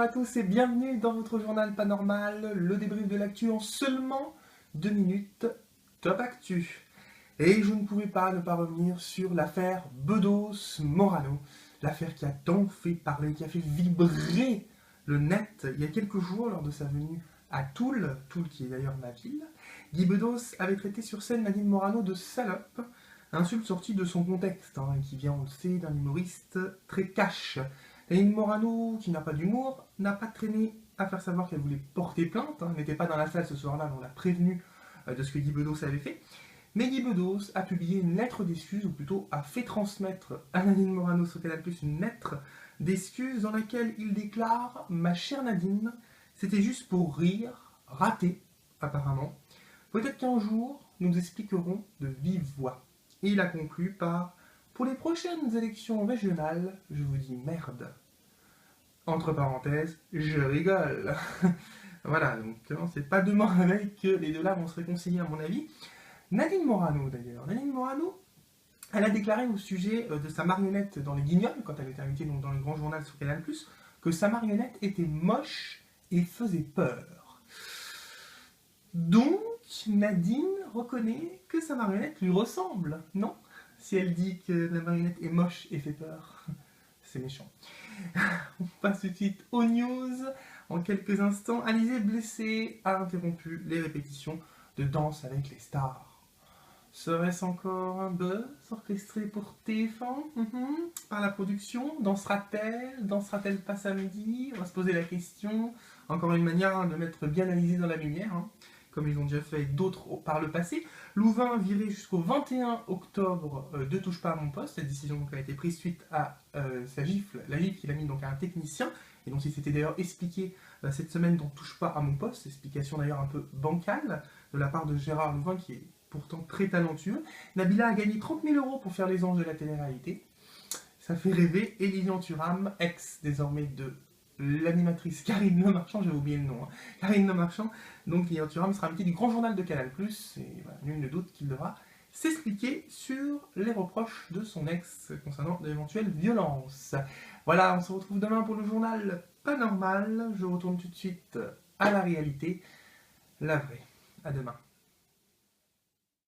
à tous et bienvenue dans votre journal pas normal, le débrief de l'actu en seulement 2 minutes, top actu. Et je ne pouvais pas ne pas revenir sur l'affaire Bedos-Morano, l'affaire qui a tant fait parler, qui a fait vibrer le net il y a quelques jours lors de sa venue à Toul qui est d'ailleurs ma ville. Guy Bedos avait traité sur scène Nadine Morano de salope, insulte sortie de son contexte, qui vient, on le sait, d'un humoriste très cash. Nadine Morano, qui n'a pas d'humour, n'a pas traîné à faire savoir qu'elle voulait porter plainte, n'était pas dans la salle ce soir-là, on l'a prévenu de ce que Guy Bedos avait fait. Mais Guy Bedos a publié une lettre d'excuses, ou plutôt a fait transmettre à Nadine Morano sur Canal+ une lettre d'excuses dans laquelle il déclare « Ma chère Nadine, c'était juste pour rire, raté, apparemment. Peut-être qu'un jour, nous expliquerons de vive voix. » Et il a conclu par « Pour les prochaines élections régionales, je vous dis merde. » Entre parenthèses, je rigole. Voilà, donc c'est pas demain la veille que les deux là vont se réconcilier à mon avis. Nadine Morano d'ailleurs, Nadine Morano, elle a déclaré au sujet de sa marionnette dans les Guignols, quand elle était invitée donc, dans le grand journal sur Canal+, que sa marionnette était moche et faisait peur. Donc, Nadine reconnaît que sa marionnette lui ressemble, non? Si elle dit que la marionnette est moche et fait peur, c'est méchant. On passe tout de suite aux news. En quelques instants, Alizée Blessé a interrompu les répétitions de Danse avec les stars. Serait-ce encore un buzz orchestré pour TF1 par la production? Dansera-t-elle? Dansera-t-elle pas samedi? On va se poser la question. Encore une manière de mettre bien Alizée dans la lumière, comme ils ont déjà fait d'autres par le passé. Louvain viré jusqu'au 21 octobre de Touche pas à mon poste. Cette décision donc, a été prise suite à sa gifle, la gifle qu'il a mis donc à un technicien, et donc il s'était d'ailleurs expliqué cette semaine dans Touche pas à mon poste, explication d'ailleurs un peu bancale de la part de Gérard Louvain qui est pourtant très talentueux. Nabila a gagné 30 000 € pour faire les anges de la télé-réalité. Ça fait rêver. Et Lilian Thuram, ex désormais de l'animatrice Karine Le Marchand, j'avais oublié le nom, Karine Le Marchand, donc Lilian Thuram sera invité du grand journal de Canal+, et voilà, nul ne doute qu'il devra s'expliquer sur les reproches de son ex concernant d'éventuelles violences. Voilà, on se retrouve demain pour le journal pas normal. Je retourne tout de suite à la réalité, la vraie. À demain.